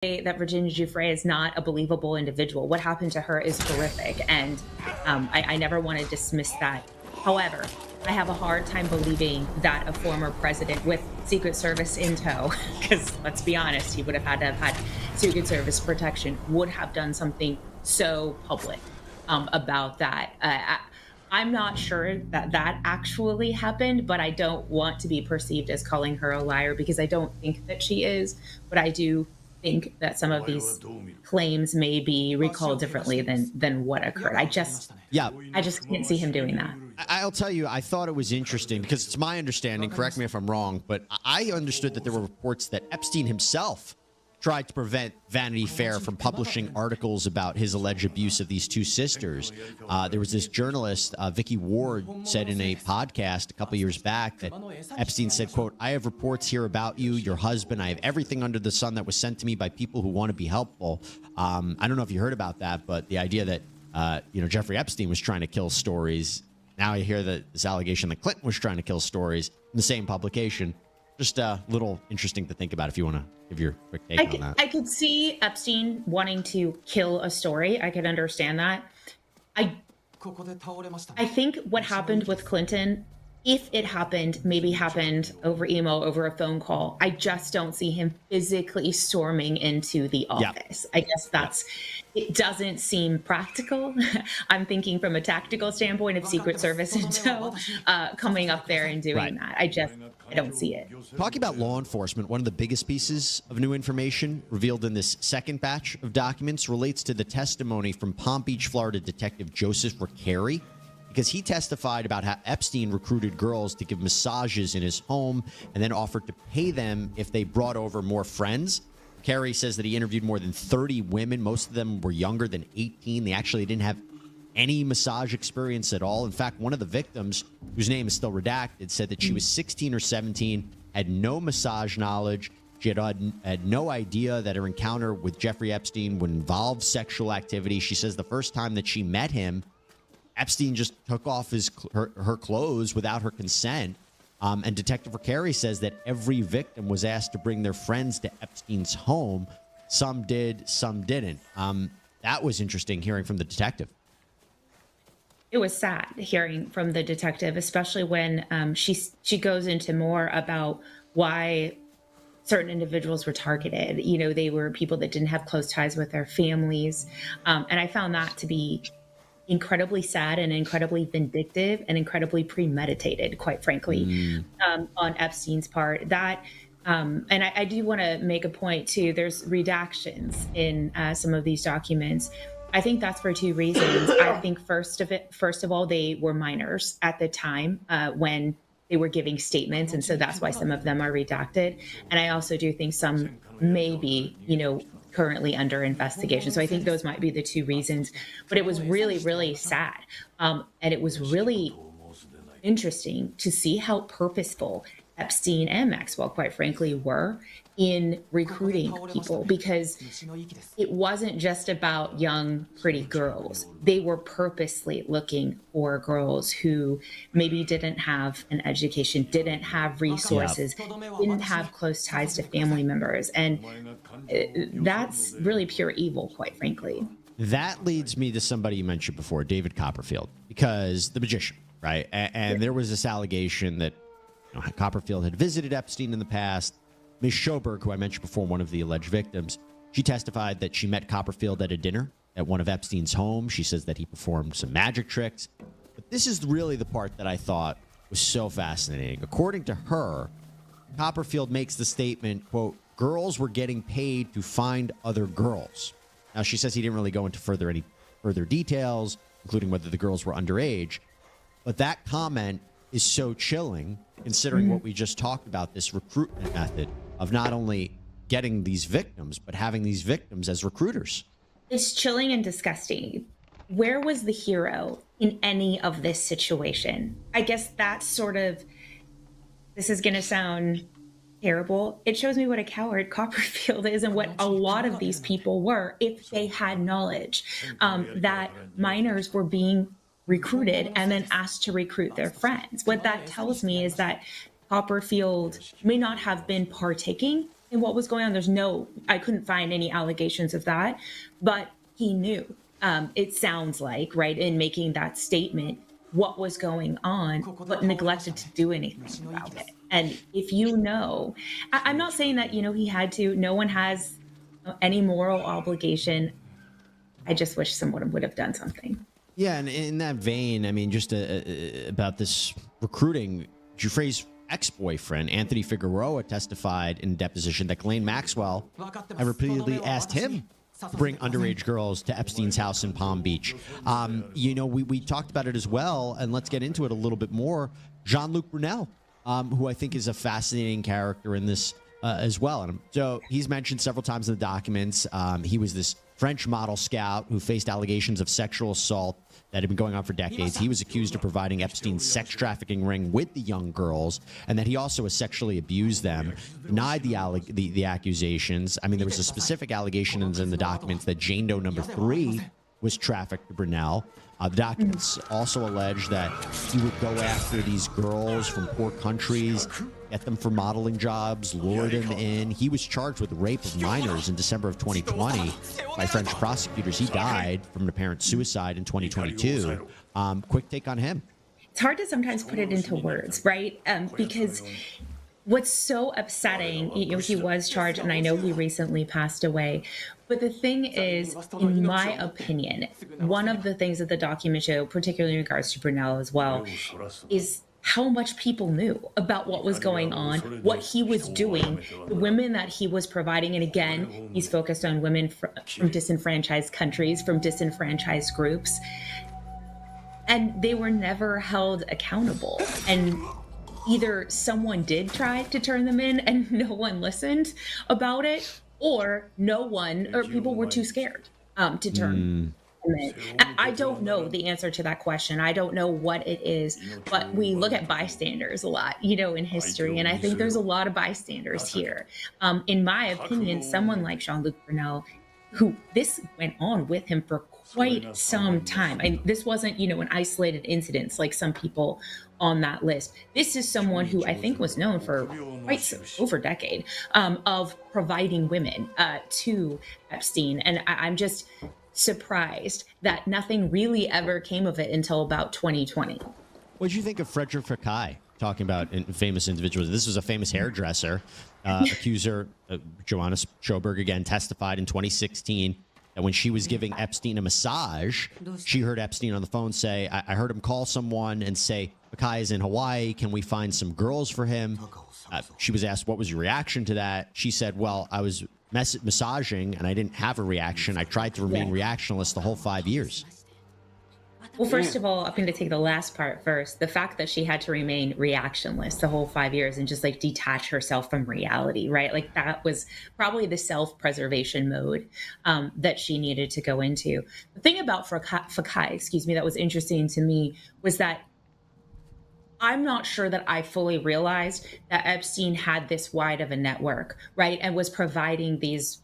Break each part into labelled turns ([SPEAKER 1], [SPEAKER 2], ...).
[SPEAKER 1] that Virginia Giuffre is not a believable individual. What happened to her is horrific, and I never want to dismiss that. However, I have a hard time believing that a former president with Secret Service in tow, because let's be honest, he would have had to have had Secret Service protection, would have done something so public about that. I'm not sure that that actually happened, but I don't want to be perceived as calling her a liar because I don't think that she is. But I do think that some of these claims may be recalled differently than what occurred.
[SPEAKER 2] Yeah,
[SPEAKER 1] I just can't see him doing that.
[SPEAKER 2] I'll tell you, I thought it was interesting because it's my understanding, correct me if I'm wrong, but I understood that there were reports that Epstein himself tried to prevent Vanity Fair from publishing articles about his alleged abuse of these two sisters. There was this journalist, Vicky Ward, said in a podcast a couple years back that Epstein said, quote, "I have reports here about you, your husband. I have everything under the sun that was sent to me by people who want to be helpful." I don't know if you heard about that, but the idea that, Jeffrey Epstein was trying to kill stories. Now I hear that this allegation that Clinton was trying to kill stories in the same publication. Just a little interesting to think about if you want to give your quick take on that.
[SPEAKER 1] I could see Epstein wanting to kill a story. I could understand that. I think what happened with Clinton, if it happened, maybe happened over email, over a phone call. I just don't see him physically storming into the office. I guess it doesn't seem practical. I'm thinking from a tactical standpoint of Secret Service in tow, coming up there and doing that. I don't see it.
[SPEAKER 2] Talking about law enforcement, one of the biggest pieces of new information revealed in this second batch of documents relates to the testimony from Palm Beach, Florida detective Joseph Recarey, because he testified about how Epstein recruited girls to give massages in his home and then offered to pay them if they brought over more friends. Carey says that he interviewed more than 30 women. Most of them were younger than 18. They actually didn't have any massage experience at all. In fact, one of the victims, whose name is still redacted, said that she was 16 or 17, had no massage knowledge. She had no idea that her encounter with Jeffrey Epstein would involve sexual activity. She says the first time that she met him, Epstein just took off her clothes without her consent. And Detective Recarey says that every victim was asked to bring their friends to Epstein's home. Some did, some didn't. That was interesting hearing from the detective.
[SPEAKER 1] It was sad hearing from the detective, especially when she goes into more about why certain individuals were targeted. They were people that didn't have close ties with their families. And I found that to be incredibly sad and incredibly vindictive and incredibly premeditated, quite frankly, on Epstein's part. And I do want to make a point too. There's redactions in some of these documents. I think that's for two reasons. I think first of all, they were minors at the time when they were giving statements, and so that's why some of them are redacted. And I also do think some may be, currently under investigation. So I think those might be the two reasons. But it was really, really sad. And it was really interesting to see how purposeful Epstein and Maxwell, quite frankly, were in recruiting people, because it wasn't just about young, pretty girls. They were purposely looking for girls who maybe didn't have an education, didn't have resources, didn't have close ties to family members. And that's really pure evil, quite frankly.
[SPEAKER 2] That leads me to somebody you mentioned before, David Copperfield, because the magician, right? And there was this allegation that Copperfield had visited Epstein in the past. Ms. Schoberg, who I mentioned before, one of the alleged victims, she testified that she met Copperfield at a dinner at one of Epstein's homes. She says that he performed some magic tricks. But this is really the part that I thought was so fascinating. According to her, Copperfield makes the statement, quote, "Girls were getting paid to find other girls." Now, she says he didn't really go into any further details, including whether the girls were underage. But that comment is so chilling, considering what we just talked about, this recruitment method of not only getting these victims, but having these victims as recruiters.
[SPEAKER 1] It's chilling and disgusting. Where was the hero in any of this situation? I guess that's this is going to sound terrible. It shows me what a coward Copperfield is and what a lot of these people were if they had knowledge that minors were being recruited and then asked to recruit their friends. What that tells me is that Copperfield may not have been partaking in what was going on. I couldn't find any allegations of that, but he knew. It sounds like, right, in making that statement, what was going on, but neglected to do anything about it. And if you know, I'm not saying that, he had to, no one has any moral obligation. I just wish someone would have done something.
[SPEAKER 2] Yeah, and in that vein, I mean, just about this recruiting, Giuffre's ex-boyfriend, Anthony Figueroa, testified in deposition that Ghislaine Maxwell had repeatedly asked him to bring underage girls to Epstein's house in Palm Beach. We talked about it as well, and let's get into it a little bit more. Jean-Luc Brunel, who I think is a fascinating character in this as well. And so he's mentioned several times in the documents. He was this French model scout who faced allegations of sexual assault that had been going on for decades. He was accused of providing Epstein's sex trafficking ring with the young girls, and that he also has sexually abused them. Denied the accusations. I mean, there was a specific allegations in the documents that Jane Doe number 3 was trafficked to Brunel. The documents also allege that he would go after these girls from poor countries, get them for modeling jobs, lure them in. He was charged with rape of minors in December of 2020 by French prosecutors. He died from an apparent suicide in 2022. Quick take on him.
[SPEAKER 1] It's hard to sometimes put it into words, right? Because what's so upsetting, he was charged, and I know he recently passed away. But the thing is, in my opinion, one of the things that the documents show, particularly in regards to Brunel as well, is how much people knew about what was going on, what he was doing, the women that he was providing. And again, he's focused on women from disenfranchised countries, from disenfranchised groups. And they were never held accountable. And either someone did try to turn them in and no one listened about it, or people were too scared to turn them in. I don't know the answer to that question. I don't know what it is, but we look at bystanders a lot, in history, and I think there's a lot of bystanders here. In my opinion, someone like Jean-Luc Brunel, who this went on with him for quite some time. This wasn't, an isolated incident like some people on that list. This is someone who I think was known for over a decade of providing women to Epstein. And I'm just surprised that nothing really ever came of it until about 2020.
[SPEAKER 2] What did you think of Frederick Fekkai, talking about famous individuals? This was a famous hairdresser. Accuser Joanna Schoberg, again, testified in 2016 that when she was giving Epstein a massage, she heard Epstein on the phone say, I heard him call someone and say, Fekkai is in Hawaii. Can we find some girls for him? She was asked, what was your reaction to that? She said, well, I was massaging and I didn't have a reaction. I tried to remain reactionless the whole 5 years.
[SPEAKER 1] Well, first of all, I'm going to take the last part first. The fact that she had to remain reactionless the whole 5 years and just detach herself from reality, right? That was probably the self-preservation mode that she needed to go into. The thing about Fekkai, that was interesting to me was that I'm not sure that I fully realized that Epstein had this wide of a network, right? And was providing these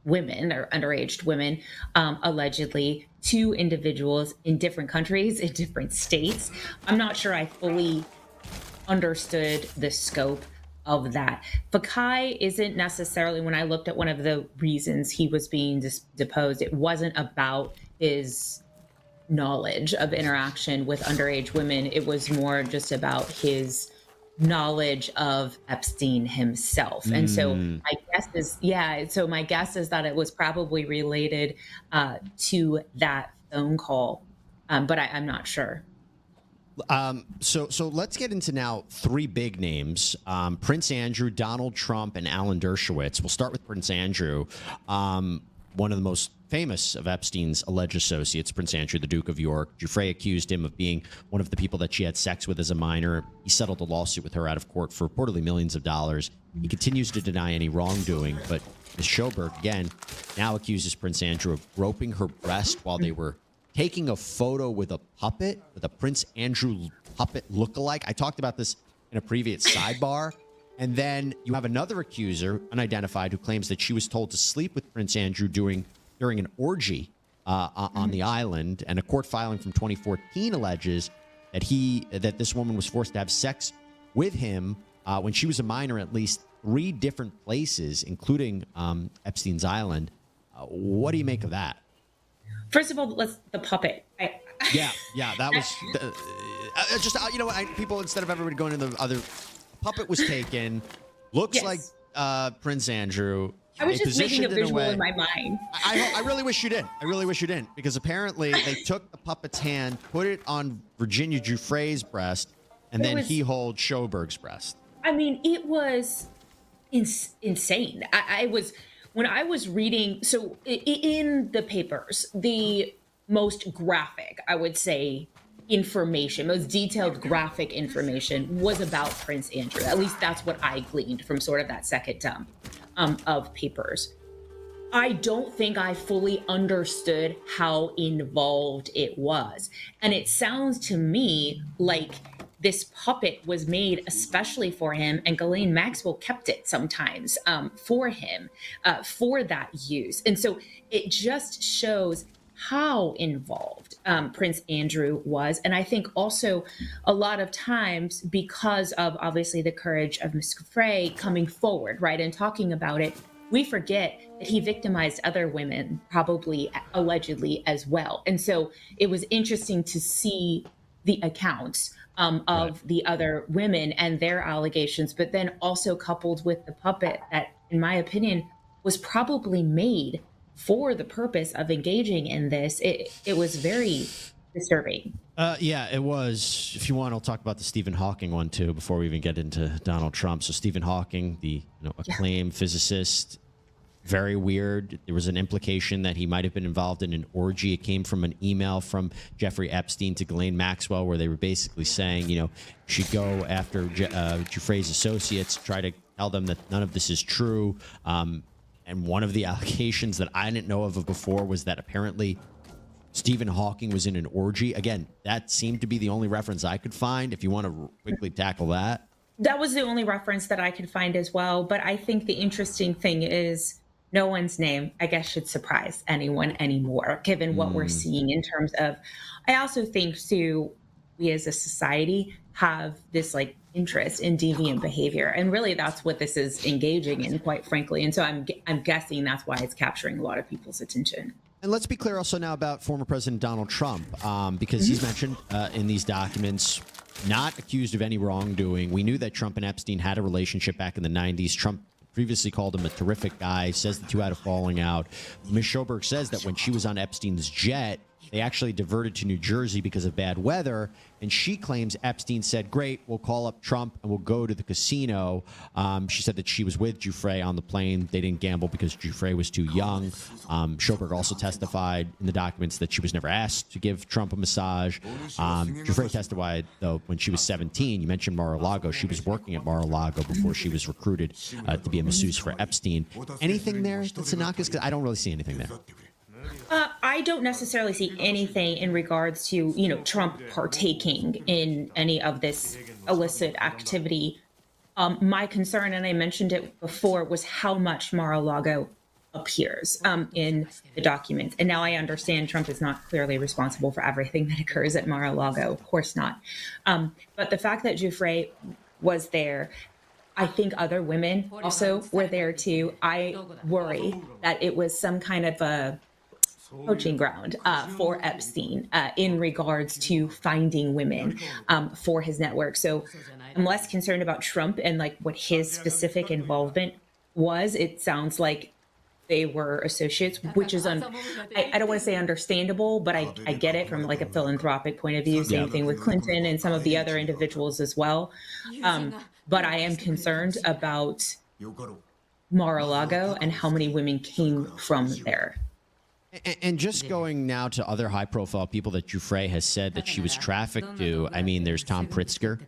[SPEAKER 1] women or underage women, allegedly, to individuals in different countries, in different states. I'm not sure I fully understood the scope of that. Fekkai isn't necessarily, when I looked at one of the reasons he was being deposed, it wasn't about his knowledge of interaction with underage women. It was more just about his knowledge of Epstein himself. And so my guess is that it was probably related to that phone call, but I'm not sure.
[SPEAKER 2] So let's get into now 3 big names: Prince Andrew, Donald Trump, and Alan Dershowitz. We'll start with Prince Andrew, one of the most famous of Epstein's alleged associates. Prince Andrew, the Duke of York. Giuffre accused him of being one of the people that she had sex with as a minor. He settled a lawsuit with her out of court for reportedly millions of dollars. He continues to deny any wrongdoing, but Ms. Schoberg, again, now accuses Prince Andrew of groping her breast while they were taking a photo with a puppet, with a Prince Andrew puppet lookalike. I talked about this in a previous sidebar. And then you have another accuser, unidentified, who claims that she was told to sleep with Prince Andrew during an orgy on the island. And a court filing from 2014 alleges that this woman was forced to have sex with him when she was a minor at least 3 different places, including Epstein's Island. What do you make of that?
[SPEAKER 1] First of all, the puppet.
[SPEAKER 2] Yeah, that was just you know what? People, instead of everybody going to the other, puppet was taken. Looks
[SPEAKER 1] Yes.
[SPEAKER 2] like Prince Andrew.
[SPEAKER 1] I was
[SPEAKER 2] They
[SPEAKER 1] just making a
[SPEAKER 2] positioned it
[SPEAKER 1] visual
[SPEAKER 2] way-
[SPEAKER 1] in my mind.
[SPEAKER 2] I really wish you did. I really wish you didn't, because apparently they took the puppet's hand, put it on Virginia Giuffre's breast, and then he holds Schoberg's breast.
[SPEAKER 1] I mean, it was insane. I was when I was reading. So in the papers, the most graphic, I would say, information, most detailed graphic information was about Prince Andrew. At least that's what I gleaned from sort of that second dump of papers. I don't think I fully understood how involved it was. And it sounds to me like this puppet was made especially for him, and Ghislaine Maxwell kept it sometimes for him for that use. And so it just shows how involved Prince Andrew was. And I think also a lot of times, because of obviously the courage of Miss Frey coming forward, right, and talking about it, we forget that he victimized other women, probably allegedly as well. And so it was interesting to see the accounts of the other women and their allegations, but then also coupled with the puppet that, in my opinion, was probably made for the purpose of engaging in this. It was very disturbing.
[SPEAKER 2] Yeah, it was. If you want, I'll talk about the Stephen Hawking one too before we even get into Donald Trump. So Stephen Hawking, the acclaimed physicist, very weird. There was an implication that he might have been involved in an orgy. It came from an email from Jeffrey Epstein to Ghislaine Maxwell, where they were basically saying, she'd go after Giuffre's associates, try to tell them that none of this is true. And one of the allegations that I didn't know of before was that apparently Stephen Hawking was in an orgy. Again, that seemed to be the only reference I could find. If you want to quickly tackle that.
[SPEAKER 1] That was the only reference that I could find as well. But I think the interesting thing is no one's name, I guess, should surprise anyone anymore, given what we're seeing in terms of, I also think too, we as a society have this interest in deviant behavior. And really that's what this is engaging in, quite frankly. And so I'm guessing that's why it's capturing a lot of people's attention.
[SPEAKER 2] And let's be clear also now about former President Donald Trump, because he's mentioned in these documents, not accused of any wrongdoing. We knew that Trump and Epstein had a relationship back in the 90s. Trump previously called him a terrific guy, says the two had a falling out. Ms. Schoberg says that when she was on Epstein's jet, they actually diverted to New Jersey because of bad weather. And she claims Epstein said, great, we'll call up Trump and we'll go to the casino. She said that she was with Giuffre on the plane. They didn't gamble because Giuffre was too young. Schoberg also testified in the documents that she was never asked to give Trump a massage. Giuffre testified, though, when she was 17. You mentioned Mar-a-Lago. She was working at Mar-a-Lago before she was recruited to be a masseuse for Epstein. Anything there that's innocuous? Because I don't really see anything there.
[SPEAKER 1] I don't necessarily see anything in regards to, Trump partaking in any of this illicit activity. My concern, and I mentioned it before, was how much Mar-a-Lago appears in the documents. And now I understand Trump is not clearly responsible for everything that occurs at Mar-a-Lago. Of course not. But the fact that Giuffre was there, I think other women also were there too. I worry that it was some kind of a poaching ground for Epstein in regards to finding women for his network. So I'm less concerned about Trump and what his specific involvement was. It sounds like they were associates, which is, I don't want to say understandable, but I get it from a philanthropic point of view. Same thing with Clinton and some of the other individuals as well. But I am concerned about Mar-a-Lago and how many women came from there.
[SPEAKER 2] And just going now to other high-profile people that Giuffre has said that she was trafficked to, I mean, there's Tom Pritzker,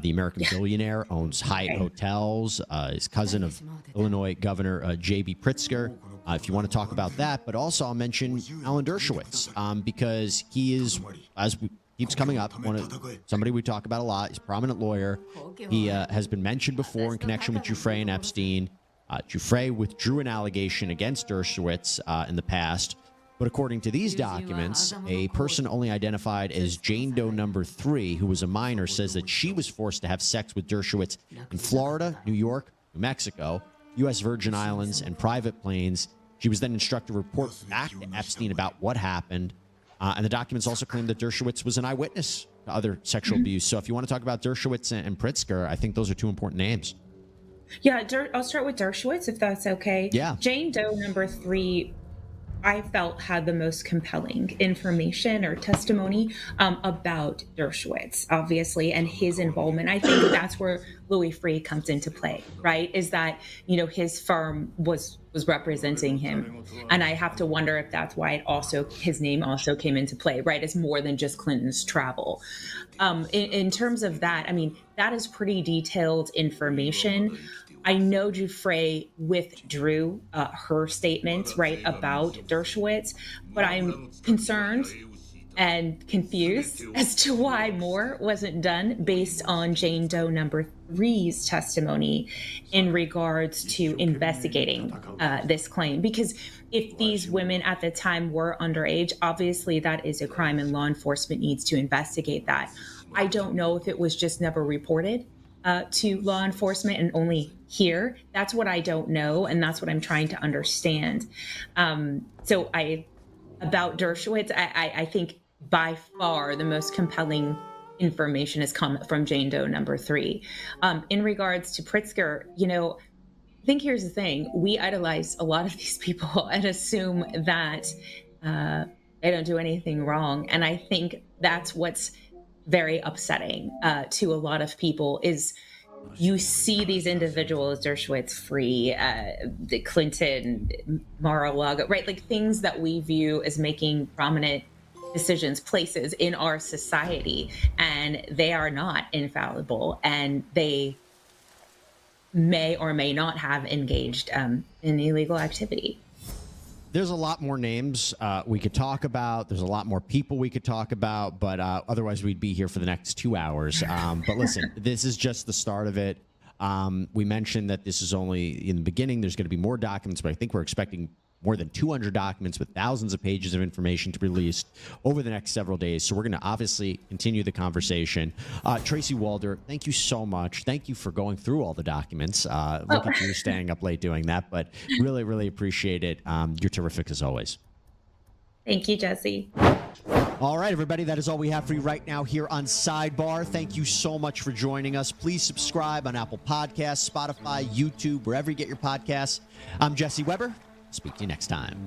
[SPEAKER 2] the American billionaire, owns Hyatt Hotels, his cousin of Illinois Governor J.B. Pritzker, if you want to talk about that. But also I'll mention Alan Dershowitz, because he is, as keeps coming up, somebody we talk about a lot. He's a prominent lawyer. He has been mentioned before in connection with Giuffre and Epstein. Giuffre withdrew an allegation against Dershowitz in the past. But according to these documents, a person only identified as Jane Doe number 3, who was a minor, says that she was forced to have sex with Dershowitz in Florida, New York, New Mexico, U.S. Virgin Islands, and private planes. She was then instructed to report back to Epstein about what happened. And the documents also claim that Dershowitz was an eyewitness to other sexual abuse. So if you want to talk about Dershowitz and Pritzker, I think those are two important names.
[SPEAKER 1] Yeah, I'll start with Dershowitz, if that's okay.
[SPEAKER 2] Yeah.
[SPEAKER 1] Jane Doe number 3, I felt had the most compelling information or testimony about Dershowitz, obviously, and his involvement. I think that's where Louis Freeh comes into play, right? Is that, his firm was representing him. And I have to wonder if that's why his name also came into play, right? It's more than just Clinton's travel. In terms of that, I mean, that is pretty detailed information. I know Giuffre withdrew her statement, right, about Dershowitz, but I'm concerned and confused as to why more wasn't done based on Jane Doe number 3's testimony in regards to investigating this claim. Because if these women at the time were underage, obviously that is a crime and law enforcement needs to investigate that. I don't know if it was just never reported to law enforcement and only here. That's what I don't know, and that's what I'm trying to understand. About Dershowitz, I think by far the most compelling information has come from Jane Doe number 3. In regards to Pritzker, I think here's the thing. We idolize a lot of these people and assume that they don't do anything wrong. And I think that's what's very upsetting to a lot of people is you see these individuals, Dershowitz, Freeh, Clinton, Mar-a-Lago, right? Like things that we view as making prominent decisions, places in our society, and they are not infallible, and they may or may not have engaged in illegal activity.
[SPEAKER 2] There's a lot more names we could talk about. There's a lot more people we could talk about, but otherwise we'd be here for the next 2 hours. But listen, this is just the start of it. We mentioned that this is only in the beginning. There's going to be more documents, but I think we're expecting more than 200 documents with thousands of pages of information to be released over the next several days. So we're going to obviously continue the conversation. Tracy Walder, thank you so much. Thank you for going through all the documents. Look at you staying up late doing that, but really, really appreciate it. You're terrific as always.
[SPEAKER 1] Thank you, Jesse.
[SPEAKER 2] All right, everybody, that is all we have for you right now here on Sidebar. Thank you so much for joining us. Please subscribe on Apple Podcasts, Spotify, YouTube, wherever you get your podcasts. I'm Jesse Weber. Speak to you next time.